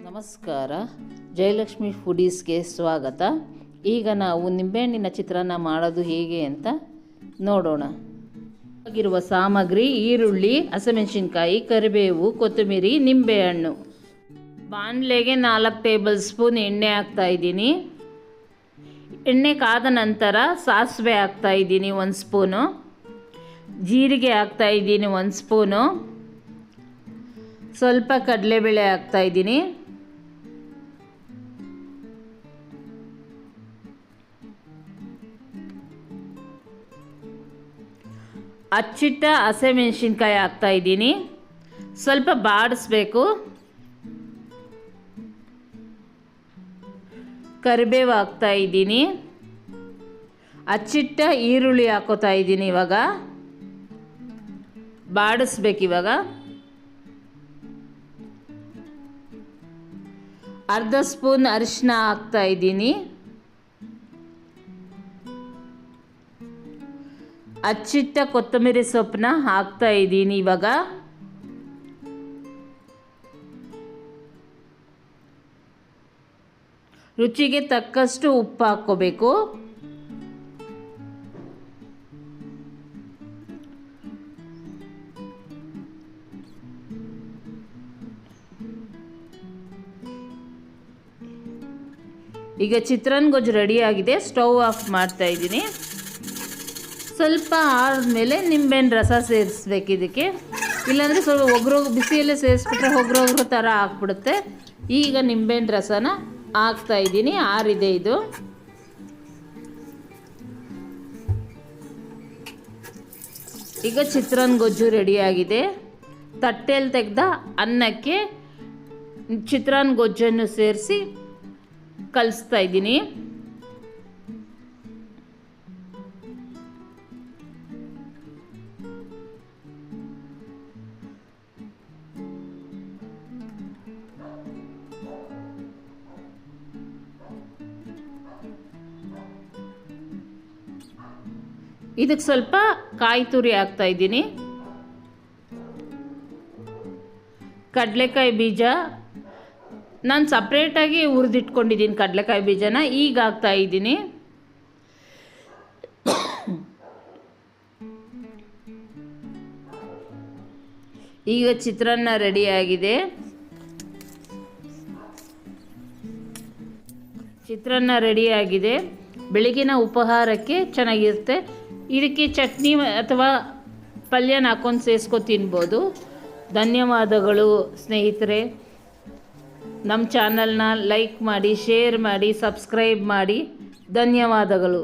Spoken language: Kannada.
ನಮಸ್ಕಾರ, ಜಯಲಕ್ಷ್ಮಿ ಫುಡೀಸ್ಗೆ ಸ್ವಾಗತ. ಈಗ ನಾವು ನಿಂಬೆಹಣ್ಣಿನ ಚಿತ್ರಾನ್ನ ಮಾಡೋದು ಹೇಗೆ ಅಂತ ನೋಡೋಣ. ಆಗಿರುವ ಸಾಮಗ್ರಿ: ಈರುಳ್ಳಿ, ಹಸಿಮೆಣಸಿನ್ಕಾಯಿ, ಕರಿಬೇವು, ಕೊತ್ತಂಬರಿ, ನಿಂಬೆಹಣ್ಣು. ಬಾಣಲೆಗೆ 4 ಟೇಬಲ್ ಸ್ಪೂನ್ ಎಣ್ಣೆ ಹಾಕ್ತಾಯಿದ್ದೀನಿ. ಎಣ್ಣೆ ಕಾದ ನಂತರ ಸಾಸಿವೆ ಹಾಕ್ತಾಯಿದ್ದೀನಿ 1 ಸ್ಪೂನು, ಜೀರಿಗೆ ಹಾಕ್ತಾಯಿದ್ದೀನಿ 1 ಸ್ಪೂನು, ಸ್ವಲ್ಪ ಕಡಲೆಬೇಳೆ ಹಾಕ್ತಾಯಿದ್ದೀನಿ, ಹಚ್ಚಿಟ್ಟ ಹಸಿಮೆಣಸಿನ್ಕಾಯಿ ಹಾಕ್ತಾಯಿದ್ದೀನಿ. ಸ್ವಲ್ಪ ಬಾಡಿಸ್ಬೇಕು. ಕರಿಬೇವು ಹಾಕ್ತಾಯಿದ್ದೀನಿ. ಹಚ್ಚಿಟ್ಟ ಈರುಳ್ಳಿ ಹಾಕೋತಾ ಇದ್ದೀನಿ. ಇವಾಗ ಬಾಡಿಸ್ಬೇಕು. ಇವಾಗ ಅರ್ಧ ಸ್ಪೂನ್ ಅರಿಶಿನ ಹಾಕ್ತಾಯಿದ್ದೀನಿ. ಹಚ್ಚಿಟ್ಟ ಕೊತ್ತಂಬರಿ ಸೊಪ್ಪನ್ನ ಹಾಕ್ತಾಯಿದ್ದೀನಿ. ಇವಾಗ ರುಚಿಗೆ ತಕ್ಕಷ್ಟು ಉಪ್ಪು ಹಾಕ್ಕೋಬೇಕು. ಈಗ ಚಿತ್ರಾನ್ನ ಗೊಜ್ಜು ರೆಡಿಯಾಗಿದೆ. ಸ್ಟವ್ ಆಫ್ ಮಾಡ್ತಾಯಿದ್ದೀನಿ. ಸ್ವಲ್ಪ ಆದಮೇಲೆ ನಿಂಬೆಹಣ್ಣು ರಸ ಸೇರಿಸ್ಬೇಕು ಇದಕ್ಕೆ. ಇಲ್ಲಾಂದರೆ ಸ್ವಲ್ಪ ಬಿಸಿಯಲ್ಲೇ ಸೇರಿಸ್ಬಿಟ್ರೆ ಒಗ್ರು ಥರ ಹಾಕ್ಬಿಡುತ್ತೆ. ಈಗ ನಿಂಬೆಹಣ್ಣು ರಸನ ಹಾಕ್ತಾಯಿದ್ದೀನಿ. ಆರಿದೆ ಇದು. ಈಗ ಚಿತ್ರಾನ್ನ ಗೊಜ್ಜು ರೆಡಿಯಾಗಿದೆ. ತಟ್ಟೆಯಲ್ಲಿ ತೆಗೆದ ಅನ್ನಕ್ಕೆ ಚಿತ್ರಾನ್ನ ಗೊಜ್ಜನ್ನು ಸೇರಿಸಿ ಕಲಿಸ್ತಾ ಇದ್ದೀನಿ. ಇದಕ್ಕೆ ಸ್ವಲ್ಪ ಕಾಯಿ ತುರಿ ಹಾಕ್ತಾ ಇದ್ದೀನಿ. ಕಡಲೆಕಾಯಿ ಬೀಜ ನಾನು ಸಪ್ರೇಟಾಗಿ ಹುರಿದಿಟ್ಕೊಂಡಿದ್ದೀನಿ. ಕಡಲೆಕಾಯಿ ಬೀಜನ ಈಗ ಹಾಕ್ತಾ ಇದ್ದೀನಿ. ಈಗ ಚಿತ್ರಾನ್ನ ರೆಡಿಯಾಗಿದೆ. ಬೆಳಗಿನ ಉಪಹಾರಕ್ಕೆ ಚೆನ್ನಾಗಿರುತ್ತೆ. ಇದಕ್ಕೆ ಚಟ್ನಿ ಅಥವಾ ಪಲ್ಯನ ಹಾಕ್ಕೊಂಡು ಸೇರಿಸ್ಕೊ ತಿನ್ಬೋದು. ಧನ್ಯವಾದಗಳು ಸ್ನೇಹಿತರೆ. ನಮ್ಮ ಚಾನಲ್ನ ಲೈಕ್ ಮಾಡಿ, ಶೇರ್ ಮಾಡಿ, ಸಬ್ಸ್ಕ್ರೈಬ್ ಮಾಡಿ. ಧನ್ಯವಾದಗಳು.